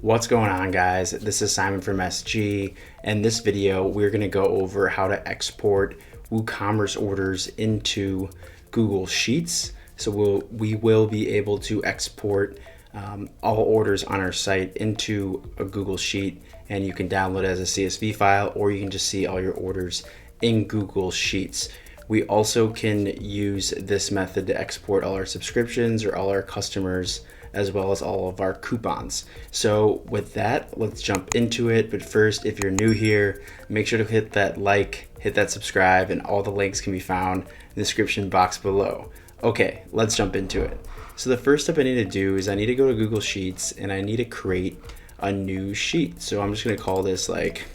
What's going on, guys? This is Simon from SG, and this video we're going to go over how to export WooCommerce orders into Google Sheets. So we will be able to export all orders on our site into a Google Sheet, and you can download it as a CSV file, or you can just see all your orders in Google Sheets. We also can use this method to export all our subscriptions or all our customers, as well as all of our coupons. So with that, let's jump into it. But first, if you're new here, make sure to hit that like, hit that subscribe, and all the links can be found in the description box below. Okay, let's jump into it. So the first step I need to do is I need to go to Google Sheets and I need to create a new sheet. So I'm just gonna call this like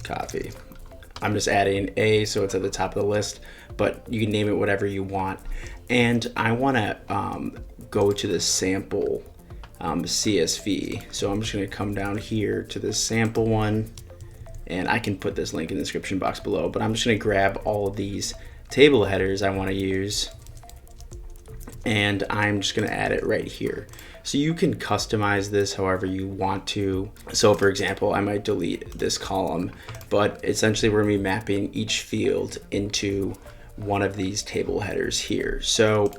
coffee. I'm just adding A so it's at the top of the list, but you can name it whatever you want. And I wanna go to the sample CSV. So I'm just gonna come down here to this sample one, and I can put this link in the description box below, but I'm just gonna grab all of these table headers I wanna use, and I'm just gonna add it right here. So you can customize this however you want to. So for example, I might delete this column, but essentially we're gonna be mapping each field into one of these table headers here. So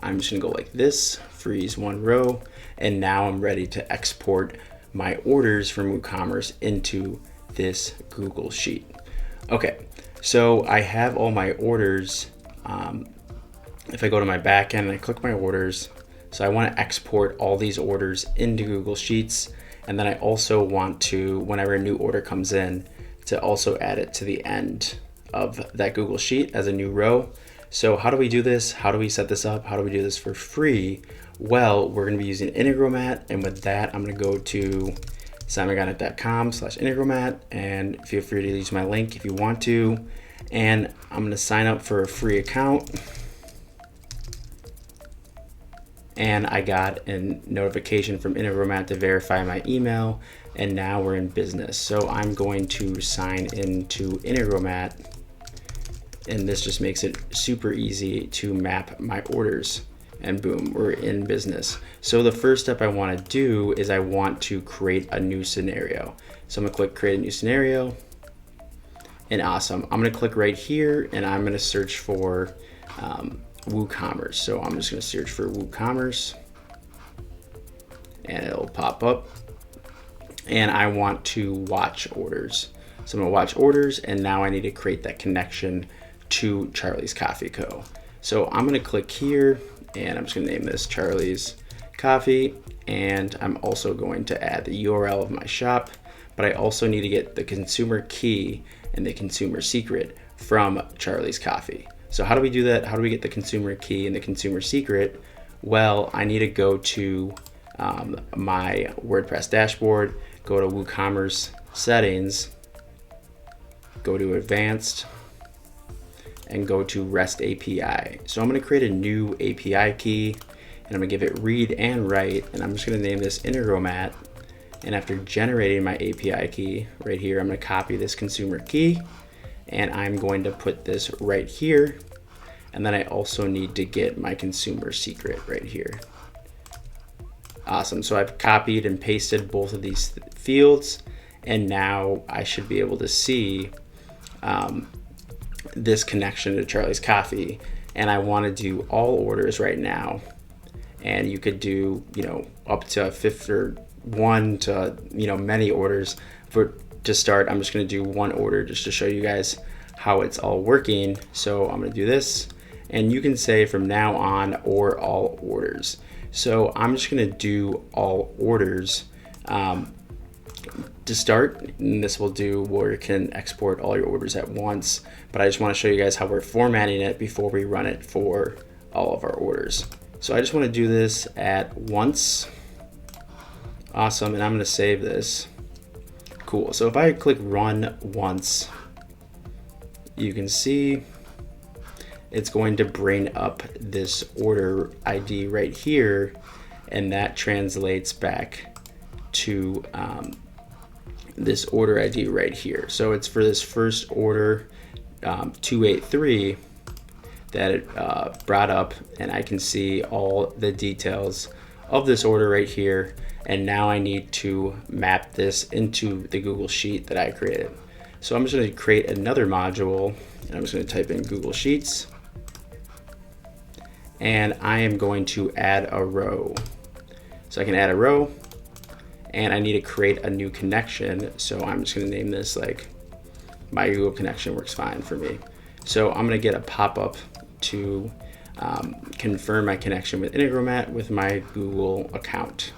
I'm just gonna go like this, freeze one row, and now I'm ready to export my orders from WooCommerce into this Google Sheet. Okay, so I have all my orders. If I go to my backend and I click my orders, so I want to export all these orders into Google Sheets, and then I also want to, whenever a new order comes in, to also add it to the end of that Google Sheet as a new row. So how do we do this? How do we set this up? How do we do this for free? Well, we're going to be using Integromat, and with that, I'm going to go to simongonnet.com/Integromat, and feel free to use my link if you want to. And I'm going to sign up for a free account. And I got a notification from Integromat to verify my email, and now we're in business. So I'm going to sign into Integromat, and this just makes it super easy to map my orders, and boom, we're in business. So the first step I want to do is I want to create a new scenario. So I'm gonna click create a new scenario, and awesome. I'm gonna click right here, and I'm gonna search for WooCommerce. So I'm just going to search for WooCommerce, and it'll pop up, and I want to watch orders. So I'm going to watch orders, and now I need to create that connection to Charlie's Coffee Co. So I'm going to click here, and I'm just going to name this Charlie's Coffee, and I'm also going to add the URL of my shop, but I also need to get the consumer key and the consumer secret from Charlie's Coffee. So how do we do that? How do we get the consumer key and the consumer secret? Well, I need to go to my WordPress dashboard, go to WooCommerce settings, go to advanced, and go to REST API. So I'm going to create a new API key, and I'm going to give it read and write, and I'm just going to name this Integromat. And after generating my API key right here, I'm going to copy this consumer key, and I'm going to put this right here. And then I also need to get my consumer secret right here. Awesome, so I've copied and pasted both of these fields, and now I should be able to see this connection to Charlie's Coffee. And I wanna do all orders right now. And you could do, up to 50 or 1 to, many orders. To start, I'm just gonna do one order just to show you guys how it's all working. So I'm gonna do this, and you can say from now on or all orders. So I'm just gonna do all orders to start, and this will do where you can export all your orders at once, but I just wanna show you guys how we're formatting it before we run it for all of our orders. So I just wanna do this at once. Awesome, and I'm gonna save this. Cool, so if I click run once, you can see it's going to bring up this order ID right here, and that translates back to this order ID right here. So it's for this first order, 283, that it brought up, and I can see all the details of this order right here. And now I need to map this into the Google Sheet that I created. So I'm just going to create another module, and I'm just going to type in Google Sheets. And I am going to add a row. So I can add a row, and I need to create a new connection. So I'm just going to name this like my Google connection works fine for me. So I'm going to get a pop-up to confirm my connection with Integromat with my Google account.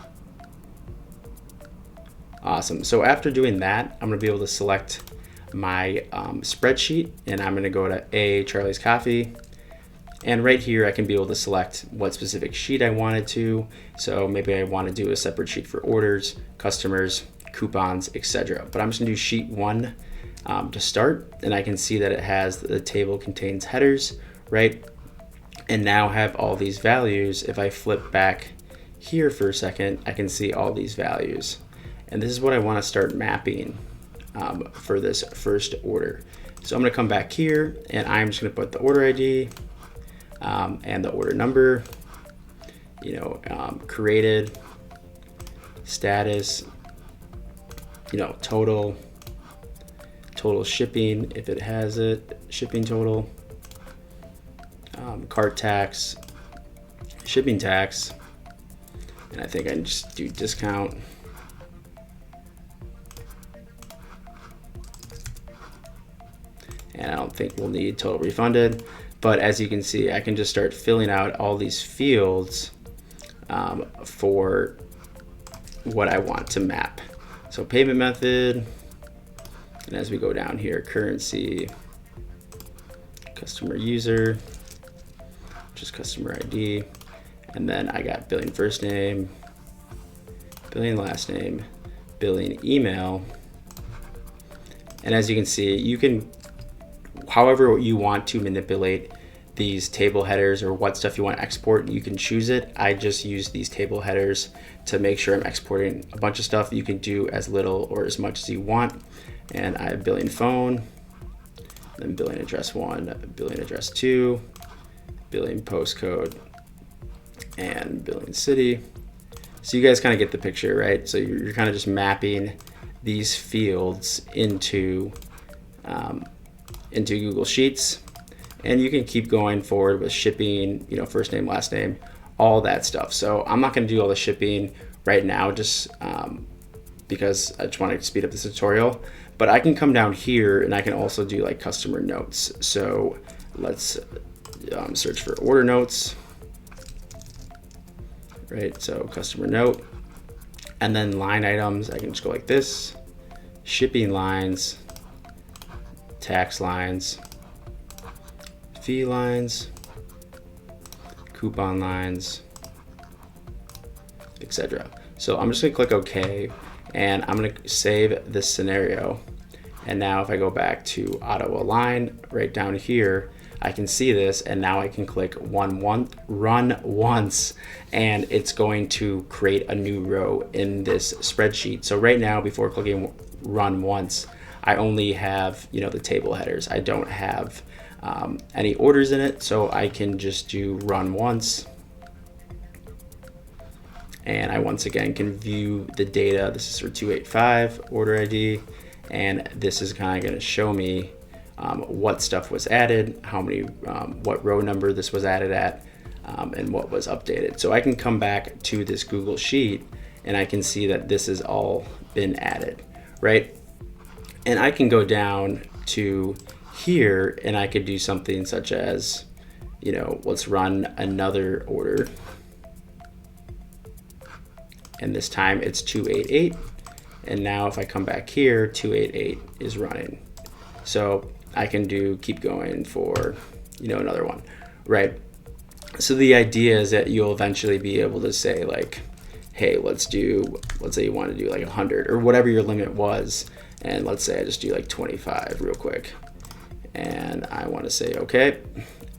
Awesome. So after doing that, I'm going to be able to select my spreadsheet, and I'm going to go to A, Charlie's Coffee. And right here, I can be able to select what specific sheet I wanted to. So maybe I want to do a separate sheet for orders, customers, coupons, etc. But I'm just gonna do sheet 1 to start, and I can see that it has the table contains headers, right? And now have all these values. If I flip back here for a second, I can see all these values. And this is what I want to start mapping for this first order. So I'm going to come back here, and I'm just going to put the order ID and the order number, created, status, total shipping, if it has it, shipping total, cart tax, shipping tax, and I think I can just do discount. And I don't think we'll need total refunded, but as you can see, I can just start filling out all these fields for what I want to map. So payment method, and as we go down here, currency, customer user, just customer ID, and then I got billing first name, billing last name, billing email. And as you can see, you can, however you want to manipulate these table headers or what stuff you want to export, you can choose it. I just use these table headers to make sure I'm exporting a bunch of stuff. You can do as little or as much as you want. And I have billing phone, then billing address 1, billing address 2, billing postcode, and billing city. So you guys kind of get the picture, right? So you're kind of just mapping these fields into Google Sheets, and you can keep going forward with shipping, first name, last name, all that stuff. So I'm not going to do all the shipping right now, just because I just want to speed up this tutorial. But I can come down here, and I can also do like customer notes. So let's search for order notes, right? So customer note, and then line items. I can just go like this: shipping lines, tax lines, fee lines, coupon lines, etc. So I'm just gonna click OK, and I'm gonna save this scenario. And now if I go back to auto align right down here, I can see this, and now I can click run once, and it's going to create a new row in this spreadsheet. So right now, before clicking run once, I only have the table headers. I don't have any orders in it, so I can just do run once, and I once again can view the data. This is for 285 order ID, and this is kind of going to show me what stuff was added, how many, what row number this was added at, and what was updated. So I can come back to this Google Sheet, and I can see that this has all been added, right? And I can go down to here, and I could do something such as, let's run another order. And this time it's 288. And now if I come back here, 288 is running. So I can keep going for, another one, right? So the idea is that you'll eventually be able to say like, hey, let's say you want to do like 100 or whatever your limit was. And let's say I just do like 25 real quick. And I want to say, okay.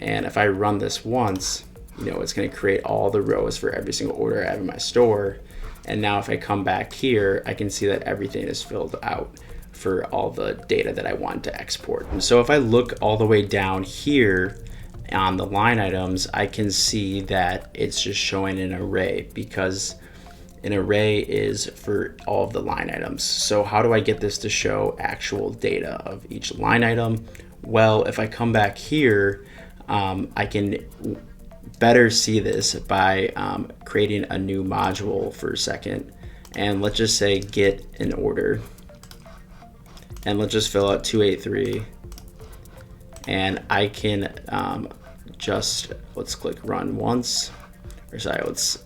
And if I run this once, it's going to create all the rows for every single order I have in my store. And now if I come back here, I can see that everything is filled out for all the data that I want to export. And so if I look all the way down here on the line items, I can see that it's just showing an array, because An array is for all of the line items. So how do I get this to show actual data of each line item? Well, if I come back here, I can better see this by creating a new module for a second. And let's just say get an order. And let's just fill out 283. And I can let's click run once. Or sorry, let's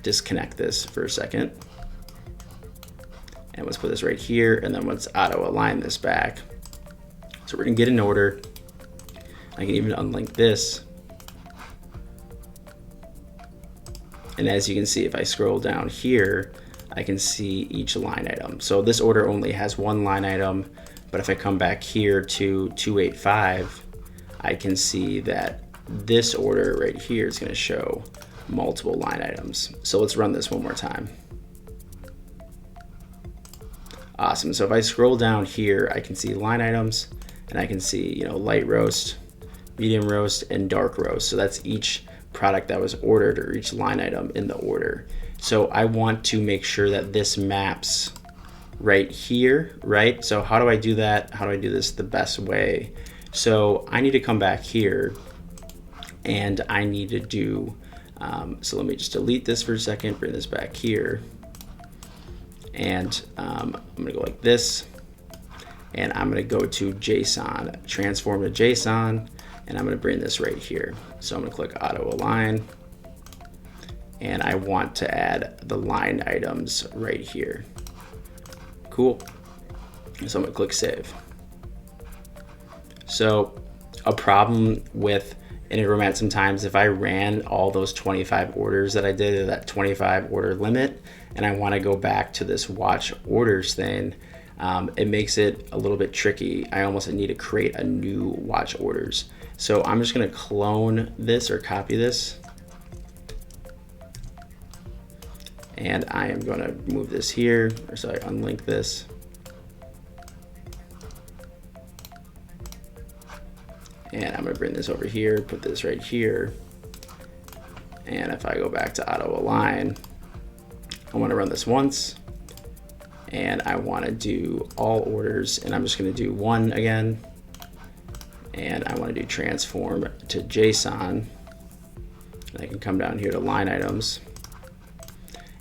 disconnect this for a second. And let's put this right here, and then let's auto align this back. So we're gonna get an order. I can even unlink this. And as you can see, if I scroll down here, I can see each line item. So this order only has one line item, but if I come back here to 285, I can see that this order right here is gonna show multiple line items. So let's run this one more time. Awesome. So if I scroll down here, I can see line items, and I can see, light roast, medium roast, and dark roast. So that's each product that was ordered, or each line item in the order. So I want to make sure that this maps right here, right? So how do I do that? How do I do this the best way? So I need to come back here, and I need to do, so let me just delete this for a second, bring this back here. And I'm gonna go like this, and I'm gonna go to JSON, transform to JSON, and I'm gonna bring this right here. So I'm gonna click auto align, and I want to add the line items right here. Cool. So I'm gonna click save. So a problem with Integromat sometimes, if I ran all those 25 orders that I did, that 25 order limit, and I want to go back to this watch orders thing, it makes it a little bit tricky. I almost need to create a new watch orders. So I'm just going to clone this or copy this, and I am going to move this here, or sorry, unlink this. And I'm gonna bring this over here, put this right here. And if I go back to auto align, I wanna run this once, and I wanna do all orders, and I'm just gonna do one again. And I wanna do transform to JSON. And I can come down here to line items.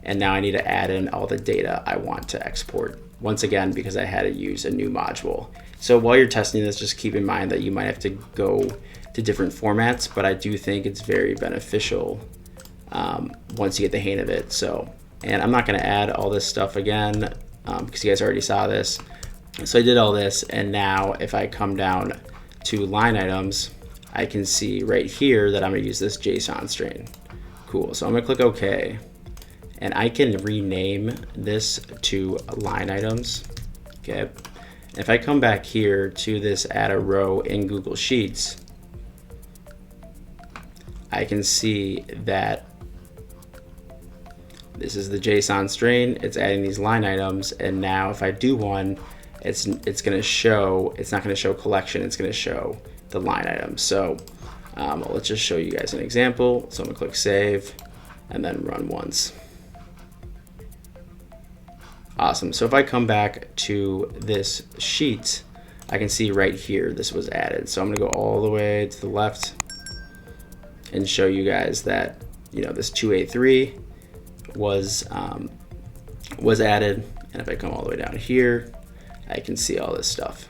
And now I need to add in all the data I want to export. Once again, because I had to use a new module. So while you're testing this, just keep in mind that you might have to go to different formats, but I do think it's very beneficial once you get the hang of it. So, and I'm not gonna add all this stuff again because you guys already saw this. So I did all this, and now if I come down to line items, I can see right here that I'm gonna use this JSON string. Cool, so I'm gonna click OK. And I can rename this to line items, okay? If I come back here to this add a row in Google Sheets, I can see that this is the JSON string, it's adding these line items, and now if I do one, it's gonna show, it's not gonna show collection, it's gonna show the line items. So let's just show you guys an example. So I'm gonna click save and then run once. Awesome. So if I come back to this sheet, I can see right here this was added. So I'm going to go all the way to the left and show you guys that this 283 was added. And if I come all the way down here, I can see all this stuff.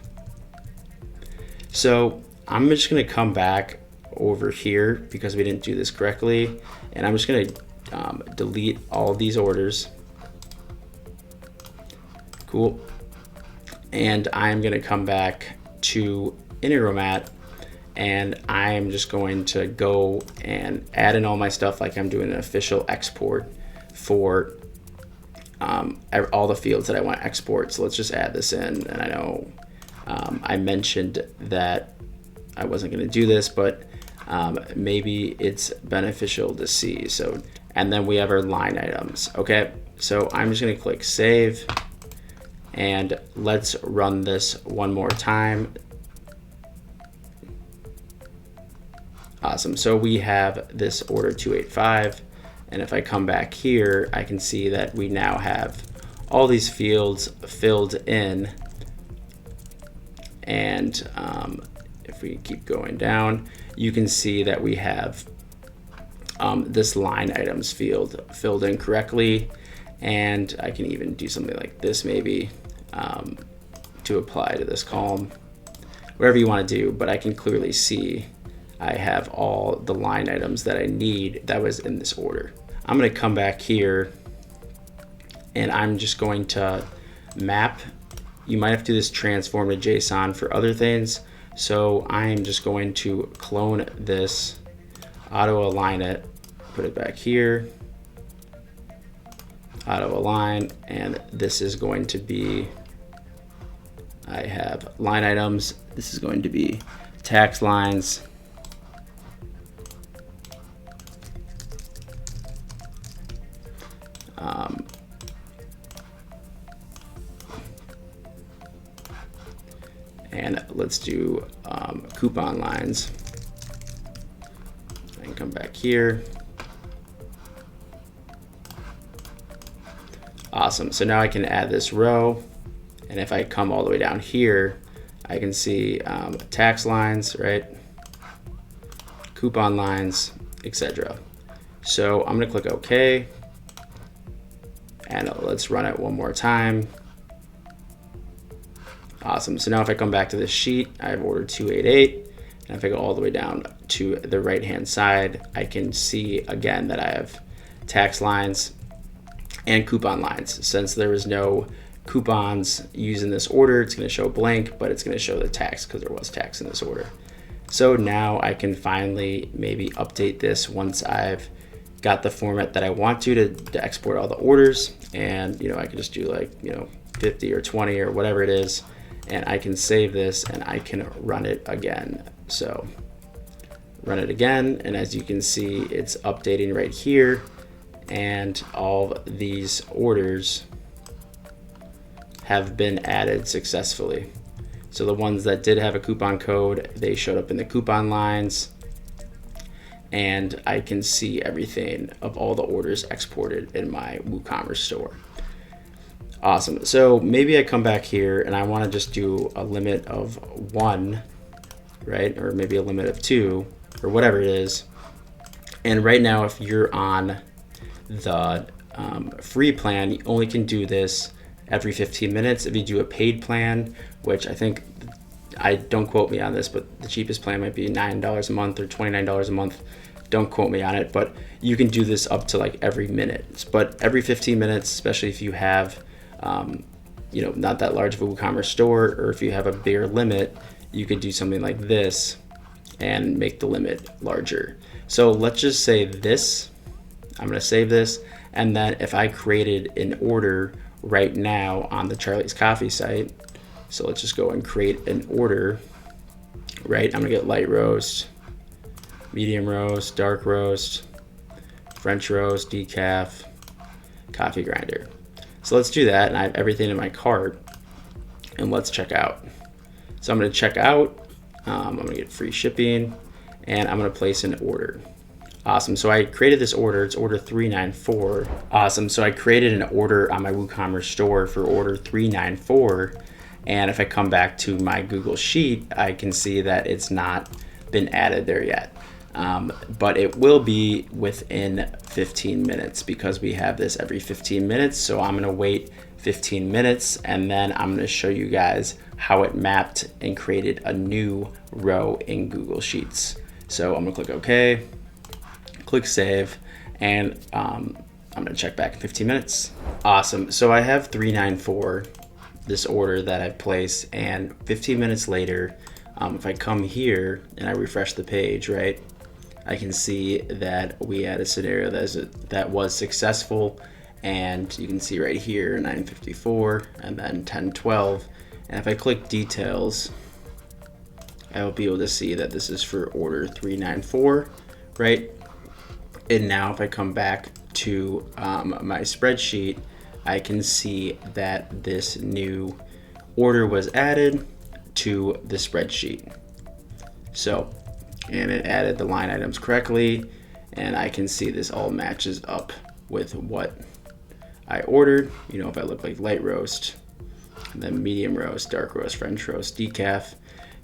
So I'm just going to come back over here because we didn't do this correctly, and I'm just going to delete all of these orders. Cool. And I'm going to come back to Integromat, and I'm just going to go and add in all my stuff like I'm doing an official export for all the fields that I want to export. So let's just add this in. And I know I mentioned that I wasn't going to do this, but maybe it's beneficial to see. So, and then we have our line items. Okay, so I'm just going to click save. And let's run this one more time. Awesome. So we have this order 285, And if I come back here, I can see that we now have all these fields filled in. And if we keep going down, you can see that we have this line items field filled in correctly. And I can even do something like this maybe to apply to this column, whatever you want to do, but I can clearly see I have all the line items that I need that was in this order. I'm going to come back here and I'm just going to map. You might have to do this transform to JSON for other things. So I'm just going to clone this, auto align it, put it back here, auto align, and this is going to be, I have line items. This is going to be tax lines. And let's do coupon lines. And come back here. Awesome. So now I can add this row. And if I come all the way down here, I can see tax lines, right? Coupon lines, etc. So I'm going to click OK. And let's run it one more time. Awesome. So now if I come back to this sheet, I have order 288. And if I go all the way down to the right-hand side, I can see again that I have tax lines and coupon lines. Since there was no coupons used in this order, it's going to show blank, but it's going to show the tax because there was tax in this order. So now I can finally maybe update this once I've got the format that I want to export all the orders. And I can just do like 50 or 20 or whatever it is, and I can save this and I can run it again. So run it again, and as you can see, it's updating right here, and all these orders have been added successfully. So the ones that did have a coupon code, they showed up in the coupon lines, and I can see everything of all the orders exported in my WooCommerce store. Awesome. So maybe I come back here and I want to just do a limit of 1, right? Or maybe a limit of 2 or whatever it is. And right now, if you're on the free plan, you only can do this every 15 minutes. If you do a paid plan, which I don't quote me on this, but the cheapest plan might be $9 a month or $29 a month. Don't quote me on it, but you can do this up to like every minute. But every 15 minutes, especially if you have not that large of a WooCommerce store, or if you have a bigger limit, you could do something like this and make the limit larger. So let's just say this. I'm going to save this, and then if I created an order right now on the Charlie's Coffee site, so let's just go and create an order, right? I'm going to get light roast, medium roast, dark roast, French roast, decaf, coffee grinder. So let's do that, and I have everything in my cart, and let's check out. So I'm going to check out, I'm going to get free shipping, and I'm going to place an order. Awesome. So I created this order. It's order 394. Awesome. So I created an order on my WooCommerce store for order 394. And if I come back to my Google Sheet, I can see that it's not been added there yet. But it will be within 15 minutes because we have this every 15 minutes. So I'm going to wait 15 minutes, and then I'm going to show you guys how it mapped and created a new row in Google Sheets. So I'm going to click OK. Click save, and I'm gonna check back in 15 minutes. Awesome. So I have 394, this order that I've placed, and 15 minutes later, if I come here and I refresh the page, right, I can see that we had a scenario that was successful, and you can see right here 954 and then 1012. And if I click details, I will be able to see that this is for order 394, right? And now if I come back to my spreadsheet, I can see that this new order was added to the spreadsheet. So, and it added the line items correctly, and I can see this all matches up with what I ordered. You know, if I look like light roast, then medium roast, dark roast, French roast, decaf,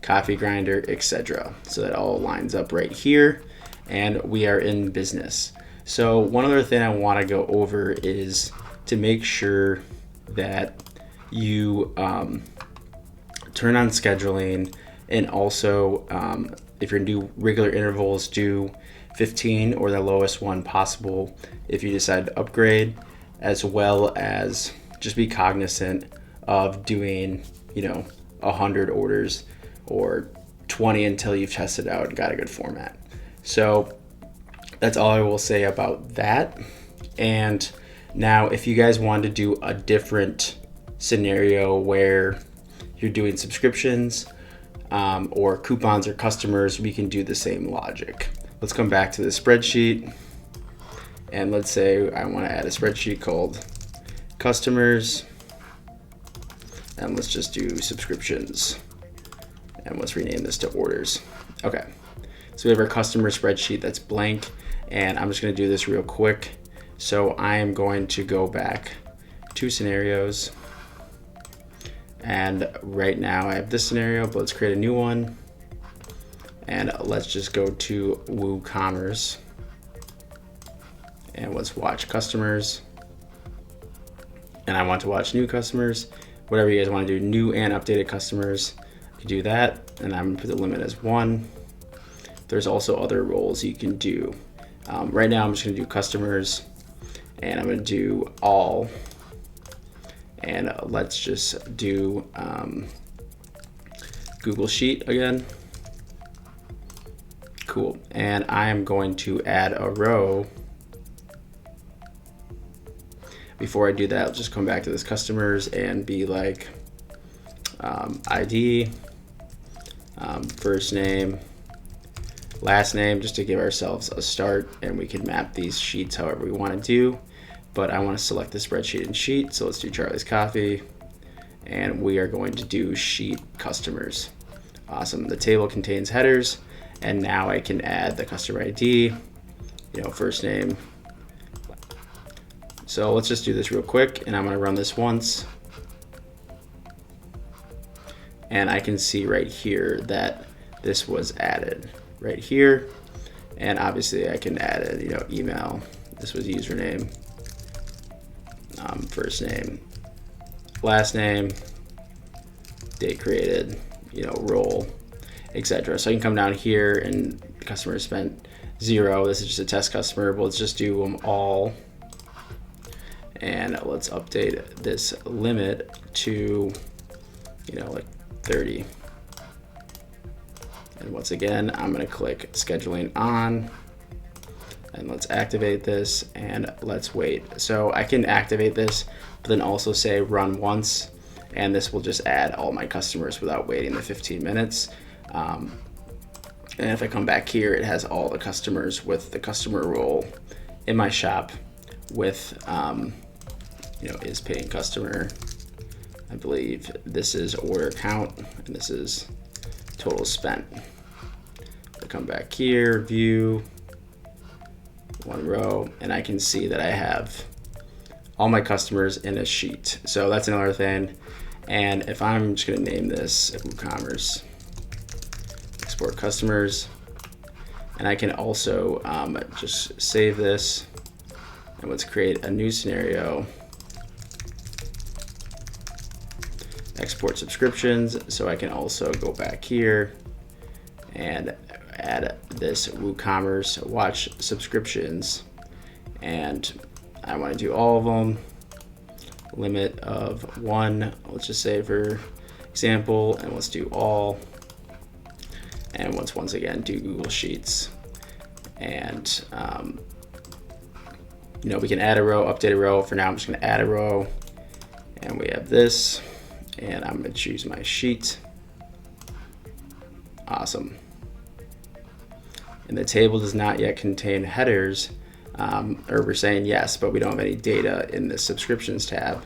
coffee grinder, etc. So that all lines up right here, and we are in business. So one other thing I want to go over is to make sure that you turn on scheduling, and also if you're gonna do regular intervals, do 15 or the lowest one possible if you decide to upgrade, as well as just be cognizant of doing, you know, 100 orders or 20 until you've tested out and got a good format. So that's all I will say about that. And now if you guys want to do a different scenario where you're doing subscriptions or coupons or customers, we can do the same logic. Let's come back to the spreadsheet, and let's say I want to add a spreadsheet called customers, and let's just do subscriptions, and let's rename this to orders. Okay, so we have our customer spreadsheet that's blank, and I'm just going to do this real quick. So I am going to go back 2 scenarios, and right now I have this scenario, but let's create a new one, and let's just go to WooCommerce, and let's watch customers, and I want to watch new customers. Whatever you guys want to do, new and updated customers, you do that, and I'm gonna put the limit as 1. There's also other roles you can do. Right now I'm just gonna do customers, and I'm gonna do all, and let's just do Google Sheet again. Cool, and I am going to add a row. Before I do that, I'll just come back to this customers and be like ID, first name, last name, just to give ourselves a start, and we can map these sheets however we want to do. But I want to select the spreadsheet and sheet, so let's do Charlie's Coffee, and we are going to do sheet customers. Awesome. The table contains headers, and now I can add the customer ID, you know, first name. So let's just do this real quick, and I'm going to run this once, and I can see right here that this was added right here, and obviously I can add it, you know, email. This was username, first name, last name, date created, you know, role, etc. So I can come down here, and the customer spent 0. This is just a test customer, but let's just do them all. And let's update this limit to, you know, like 30. And once again, I'm gonna click scheduling on, and let's activate this, and let's wait. So I can activate this, but then also say run once, and this will just add all my customers without waiting the 15 minutes. And if I come back here, it has all the customers with the customer role in my shop with, you know, is paying customer. I believe this is order count, and this is total spent. I come back here, view, 1 row, and I can see that I have all my customers in a sheet. So that's another thing. And if I'm just gonna name this WooCommerce, export customers, and I can also just save this, and let's create a new scenario. Export subscriptions, so I can also go back here and add this WooCommerce watch subscriptions, and I want to do all of them. Limit of 1, let's just say for example, and let's do all, and let's once again do Google Sheets, and you know, we can add a row, update a row. For now I'm just going to add a row, and we have this. And I'm going to choose my sheet. Awesome. And the table does not yet contain headers, or we're saying yes, but we don't have any data in the subscriptions tab.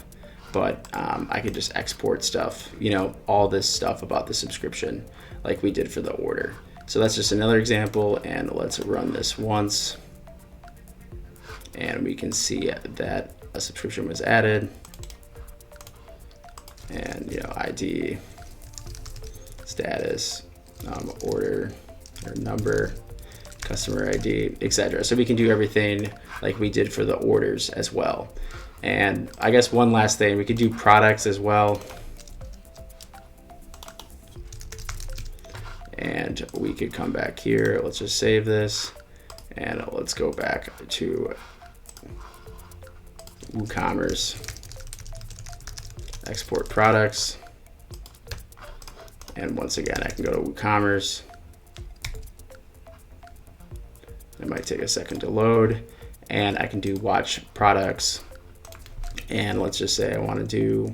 But I could just export stuff, you know, all this stuff about the subscription like we did for the order. So that's just another example, and let's run this once. and we can see that a subscription was added, and ID, status, order or number, customer ID, etc. So we can do everything like we did for the orders as well. And I guess one last thing, we could do products as well. And we could come back here. Let's just save this and let's go back to WooCommerce, export products. And once again, I can go to WooCommerce. It might take a second to load, and I can do watch products. And let's just say I want to do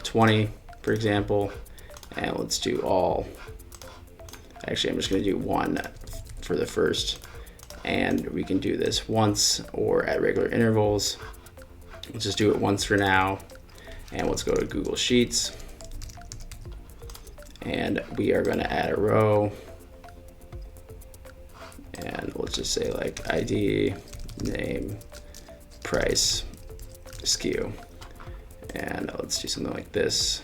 20, for example, and let's do all. Actually, I'm just going to do 1 for the first, and we can do this once or at regular intervals. Let's just do it once for now, and let's go to Google Sheets, and we are going to add a row, and let's just say like ID, name, price, SKU, and let's do something like this.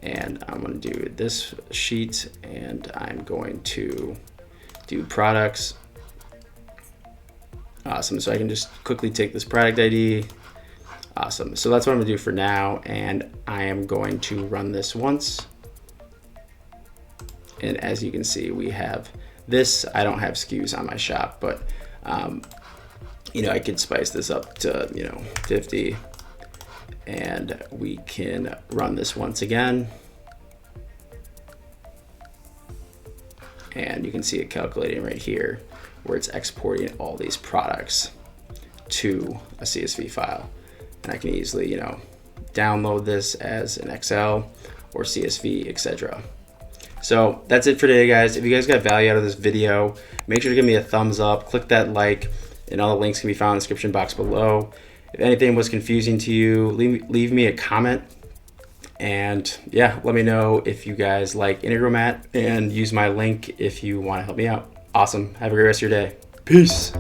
And I'm going to do this sheet, and I'm going to do products. Awesome. So I can just quickly take this product ID. Awesome. So that's what I'm going to do for now, and I am going to run this once. And as you can see, we have this. I don't have SKUs on my shop, but I could spice this up to 50. And we can run this once again. And you can see it calculating right here where it's exporting all these products to a CSV file. And I can easily, download this as an Excel or CSV, etc. So that's it for today, guys. If you guys got value out of this video, make sure to give me a thumbs up, click that like, and all the links can be found in the description box below. If anything was confusing to you, leave me a comment, and yeah, let me know if you guys like Integromat, and use my link if you want to help me out. Awesome. Have a great rest of your day. Peace.